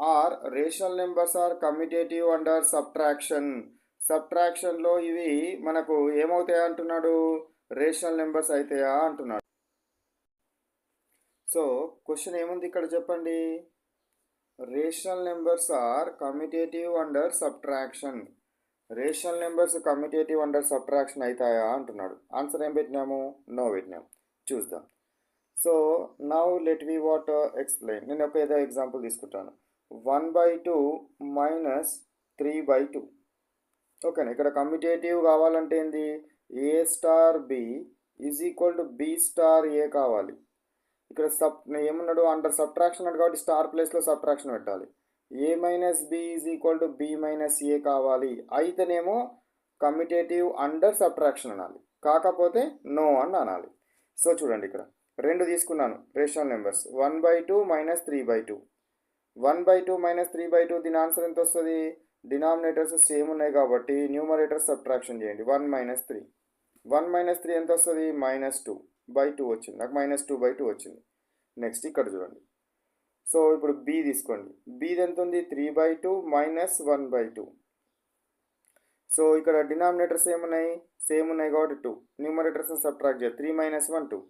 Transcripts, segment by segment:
Are rational numbers are commutative under subtraction. సబ్ట్రాక్షన్లో ఇవి మనకు ఏమవుతాయా అంటున్నాడు, రేషనల్ నెంబర్స్ అవుతాయా అంటున్నాడు. సో క్వశ్చన్ ఏముంది ఇక్కడ చెప్పండి, rational numbers are commutative under subtraction. Rational numbers commutative under subtraction అవుతాయా అంటున్నాడు. ఆన్సర్ ఏం పెట్టినాము, నో పెట్టినాము. చూద్దాం. So now let we what explain. నేను ఒక ఏదో ఎగ్జాంపుల్ తీసుకుంటాను. 1/2 మైనస్ 3/2. ఓకేనా, ఇక్కడ కమ్యూటేటివ్ కావాలంటే ఏంది, A star B is equal to B star A కావాలి. ఇక్కడ ఏమన్నాడు, అండర్ సబ్ట్రాక్షన్ అన్నాడు కాబట్టి స్టార్ ప్లేస్లో సబ్ట్రాక్షన్ పెట్టాలి. A minus B is equal to B minus A కావాలి. అయితేనేమో కమ్యూటేటివ్ అండర్ సబ్ట్రాక్షన్ అనాలి, కాకపోతే నో అని అనాలి. సో చూడండి, ఇక్కడ రెండు తీసుకున్నాను రేషనల్ నెంబర్స్. 1/2 మైనస్ 3/2. 1/2 మైనస్ 3/2 దీని ఆన్సర్ ఎంత వస్తుంది, డినామినేటర్స్ సేమ్ ఉన్నాయి కాబట్టి న్యూమరేటర్స్ సబ్ట్రాక్షన్ చేయండి. 1 మైనస్ 3. 1 మైనస్ 3 ఎంత వస్తుంది, -2/2 వచ్చింది. నాకు -2/2 వచ్చింది. నెక్స్ట్ ఇక్కడ చూడండి. సో ఇప్పుడు బి తీసుకోండి. బీది ఎంత ఉంది, 3/2 మైనస్ 1/2. సో ఇక్కడ డినామినేటర్స్ ఏమున్నాయి, సేమ్ ఉన్నాయి కాబట్టి 2. న్యూమరేటర్స్ సబ్ట్రాక్ట్ చేయాలి. 3 మైనస్ 1 2.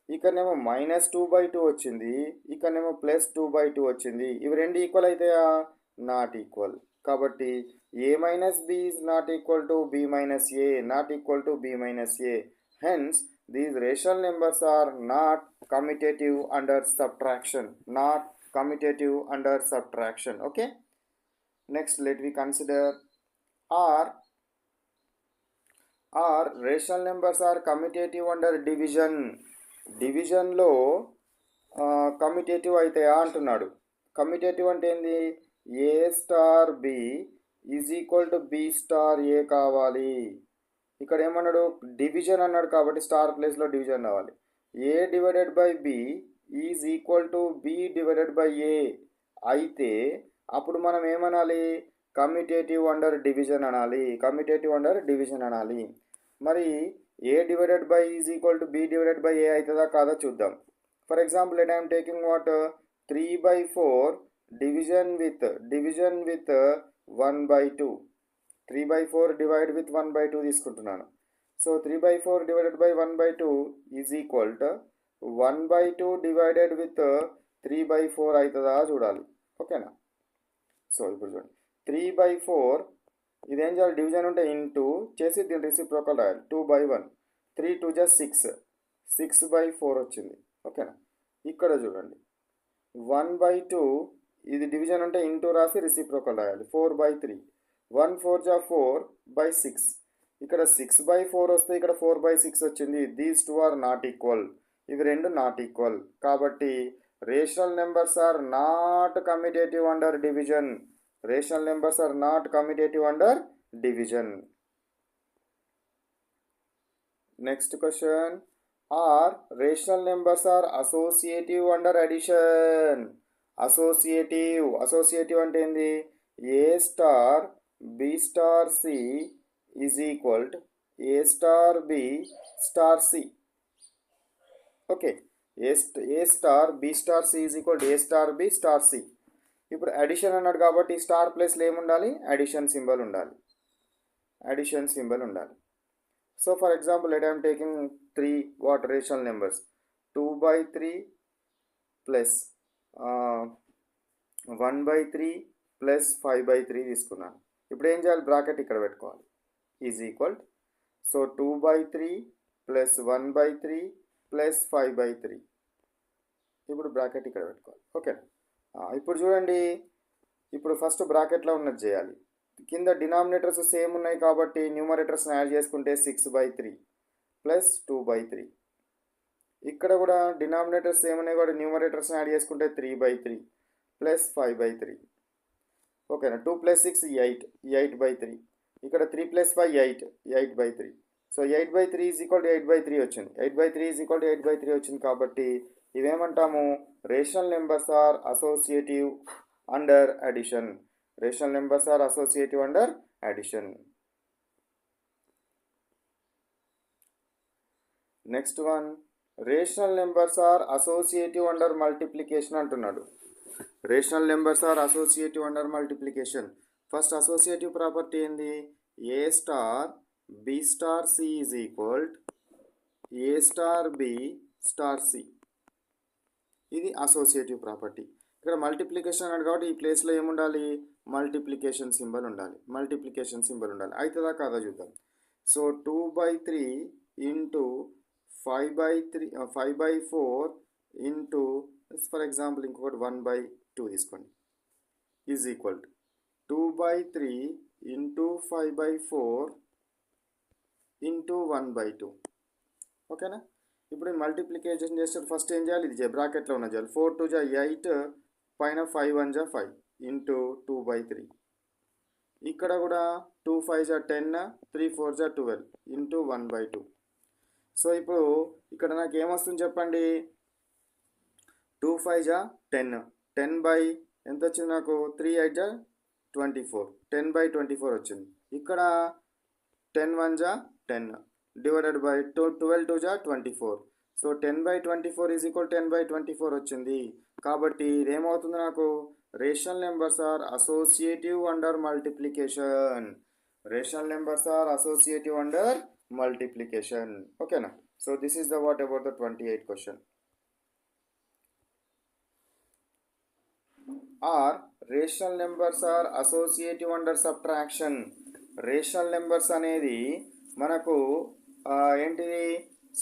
ఇక్కడనేమో -2/2 వచ్చింది, ఇక్కడనేమో +2/2 వచ్చింది. ఇవి రెండు ఈక్వల్ అవుతాయా, నాట్ ఈక్వల్. కాబట్టి A minus B is not equal to B minus A, not equal to B minus A. Hence these rational numbers are not commutative under subtraction, not commutative under subtraction. Okay, next let we consider are rational numbers are commutative under division. డివిజన్లో commutative అవుతాయా అంటున్నాడు. Commutative అంటే ఏంది, A star B is equal to B star A కావాలి. ఇక్కడ ఏమన్నాడు, division అన్నాడు కాబట్టి స్టార్ ప్లేస్లో డివిజన్ రావాలి. A divided by B is equal to B divided by A అయితే అప్పుడు మనం ఏమనాలి, కమ్యూటేటివ్ అండర్ డివిజన్ అనాలి, కమ్యూటేటివ్ అండర్ డివిజన్ అనాలి. మరి A divided by is equal to B divided by A అవుతుందా కాదా చూద్దాం. For example let I am taking what 3/4 division with 1/2. 3/4 divide with 1/2 తీసుకుంటున్నాను. So 3/4 divided by 1/2 is equal to 1/2 divided with 3/4 అవుతుందా చూడాలి. ఓకేనా. So ఇప్పుడు చూడండి, 3/4 ఇదేం చేయాలి, డివిజన్ ఉంటే ఇంటూ చేసి దీని రెసిప్రోకల్ రాయాలి. 2/1, 3 2 6, 6/4 వచ్చింది. ఓకేనా. ఇక్కడ చూడండి 1/2 ఇది డివిజన్ అంటే ఇంటూ రాసి రెసిప్రోకల్ రాయాలి. 4/3, 1 4 4/6. ఇక్కడ 6/4 వస్తే ఇక్కడ 4/6 వచ్చింది. These two are not equal, ఇవి రెండు నాట్ ఈక్వల్. కాబట్టి rational numbers are not commutative under division. Rational numbers are not commutative under division. Next question, are rational numbers are associative under addition. Associative అంటే ఏంది, A star B star C is equal to A star B star C. Okay, A star B star C is equal to A star B star C. ఇప్పుడు addition అన్నాడు కాబట్టి star ప్లేస్లో ఏముండాలి, addition symbol ఉండాలి, addition symbol ఉండాలి. So for example let I am taking 3 what rational numbers, 2/3 plus 1/3 plus 5/3 తీసుకున్నాను. ఇప్పుడు ఏం చేయాలి, బ్రాకెట్ ఇక్కడ పెట్టుకోవాలి, is equal. So 2/3 plus 1/3 plus 5/3. ఇప్పుడు బ్రాకెట్ ఇక్కడ పెట్టుకోవాలి. ఓకే, ఇప్పుడు చూడండి, ఇప్పుడు ఫస్ట్ బ్రాకెట్లో ఉన్నది చేయాలి. కింద డినామినేటర్స్ సేమ్ ఉన్నాయి కాబట్టి న్యూమరేటర్స్ని యాడ్ చేసుకుంటే 6/3 ప్లస్ 2/3. ఇక్కడ కూడా డినామినేటర్స్ సేమ్ ఉన్నాయి కాబట్టి న్యూమరేటర్స్ని యాడ్ చేసుకుంటే 3/3 ప్లస్ 5/3. ఓకేనా. 2 + 6 8, 8/3. ఇక్కడ 3 + 5 8, 8/3. సో 8/3 ఈజ్ ఈక్వల్ టు 8/3 వచ్చింది. 8/3 ఈజ్ ఈక్వల్ టు 8/3 వచ్చింది కాబట్టి ఇవేమంటాము, rational numbers are associative under addition. Rational numbers are associative under addition. Next one, rational numbers are associative under multiplication అంటున్నాడు. Rational numbers are associative under multiplication. First associative property ఏంది? A star B star C is equal A star B star C. ఇది associative property. ఇక్కడ multiplication అన్నాడు కాబట్టి ఈ ప్లేస్లో ఏముండాలి? Multiplication symbol ఉండాలి. మల్టిప్లికేషన్ సింబల్ ఉండాలి. అవుతుందా కాదా చూద్దాం. So 2/3 into 5/4 into for example ఇంకొకటి 1/2 తీసుకోండి ఈజ్ ఈక్వల్ 2/3 ఇంటూ 5/4 ఇంటూ 1/2. ఓకేనా? ఇప్పుడు మల్టిప్లికేషన్ చేస్తే ఫస్ట్ ఏం చేయాలి? ఇది బ్రాకెట్లో ఉన్న చేయాలి. 4 2 జా 8 పైన 5 1 జా 5 ఇంటూ 2/3. ఇక్కడ కూడా 2 5 జా 10 3 4 జా 12 ఇంటూ 1/2. సో ఇప్పుడు ఇక్కడ నాకు ఏమొస్తుంది చెప్పండి? 2 5 జా 10 10 బై ఎంత వచ్చింది నాకు? 3 8 జా 24 10/24 వచ్చింది. ఇక్కడ 10 1 జా 10 డివైడెడ్ బై 12 2 జా 24. సో 10/24 ఈజ్ ఈక్వల్ 10/24 వచ్చింది. కాబట్టి ఇదేమవుతుంది నాకు? Rational numbers are associative under multiplication. Rational numbers are associative under multiplication. Okay na? So this is the what about the 28th question. Are rational numbers are associative under subtraction. Rational numbers అనేది మనకు ఏంటిది?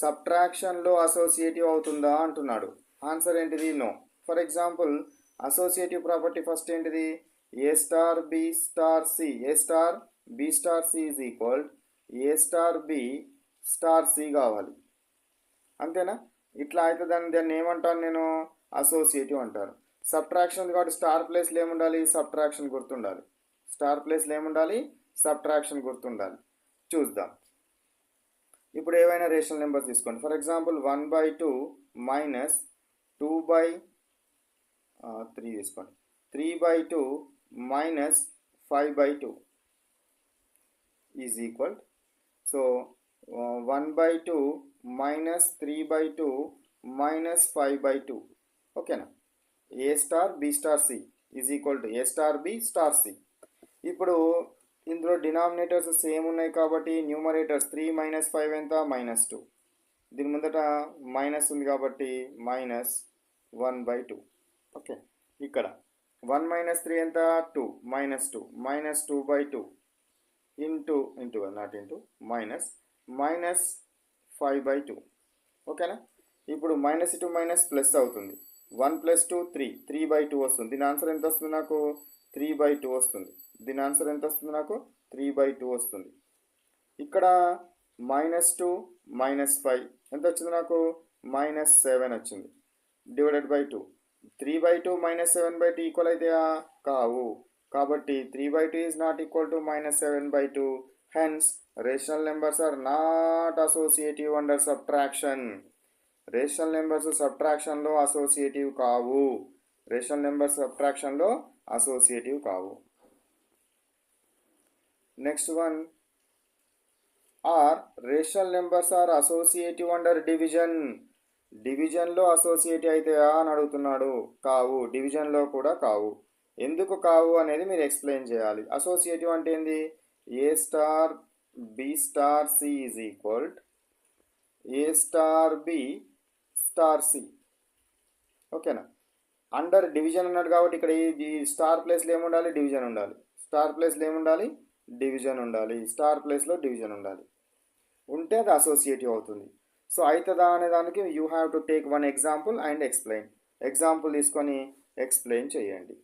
సబ్ట్రాక్షన్లో associative అవుతుందా అంటున్నాడు. Answer ఏంటిది? No. For example associative property first ఏంటిది? A star B star C. A star B star C is equal A star B star C కావాలి. అంతేనా? ఇట్లా అయితే దాన్ని ఏమంటాను నేను? అసోసియేటివ్ అంటారు. సబ్ట్రాక్షన్ కాబట్టి స్టార్ ప్లేస్లో ఏముండాలి? సబ్ట్రాక్షన్ గుర్తుండాలి. స్టార్ ప్లేస్లో ఏముండాలి? సబ్ట్రాక్షన్ గుర్తుండాలి. చూద్దాం. ఇప్పుడు ఏవైనా రేషనల్ నెంబర్స్ తీసుకోండి. ఫర్ ఎగ్జాంపుల్ 1/2 మైనస్ 2/3 తీసుకోండి. 3/2 minus 5/2 is equal. So 1/2 minus 3/2 minus 5/2. ఓకేనా? A star B star C is equal to A star B star C. ఇప్పుడు ఇందులో డినామినేటర్స్ సేమ్ ఉన్నాయి కాబట్టి న్యూమరేటర్స్ 3 మైనస్ 5 ఎంత? -2. దీని ముందట మైనస్ ఉంది కాబట్టి -1/2. ఓకే. ఇక్కడ 1 మైనస్ 3 ఎంత? 2 -2 -2/2 ఇంటూ నాట్ ఇంటూ మైనస్ 5/2. ఓకేనా? ఇప్పుడు -2 మైనస్ ప్లస్ అవుతుంది. 1 + 2 3 3/2 వస్తుంది. దీని ఆన్సర్ ఎంత వస్తుంది నాకు? 3/2 వస్తుంది. దీని ఆన్సర్ ఎంత వస్తుంది నాకు? 3/2 వస్తుంది. ఇక్కడ -2 -5 ఎంత వచ్చింది నాకు? -7 వచ్చింది. Divided by 2. 3/2 -7/2 ఈక్వల్ అయితే కావు. కాబట్టి 3/2 is not equal to -7/2. Hence rational numbers are not associative under subtraction. Rational numbers సబ్ట్రాక్షన్లో అసోసియేటివ్ కావు. రేషనల్ నెంబర్స్ సబ్ట్రాక్షన్లో అసోసియేటివ్ కావు. Next one. Are rational numbers are associative under division. డివిజన్లో అసోసియేటివ్ అయితే అని అడుగుతున్నాడు. కావు. డివిజన్లో కూడా కావు. ఎందుకు కావు అనేది మీరు ఎక్స్ప్లెయిన్ చేయాలి. అసోసియేటివ్ అంటే ఏంది? A star B star C is equal A star B star C. ఓకేనా? అండర్ డివిజన్ అన్నాడు కాబట్టి ఇక్కడ ఈ స్టార్ ప్లేస్లో ఏముండాలి? డివిజన్ ఉండాలి. స్టార్ ప్లేస్లో ఏముండాలి? డివిజన్ ఉండాలి. స్టార్ ప్లేస్లో డివిజన్ ఉండాలి. ఉంటే అది అసోసియేటివ్ అవుతుంది. సో అవుతుందా అనే దానికి you have to take one example and explain. Example తీసుకొని ఎక్స్ప్లెయిన్ చేయండి.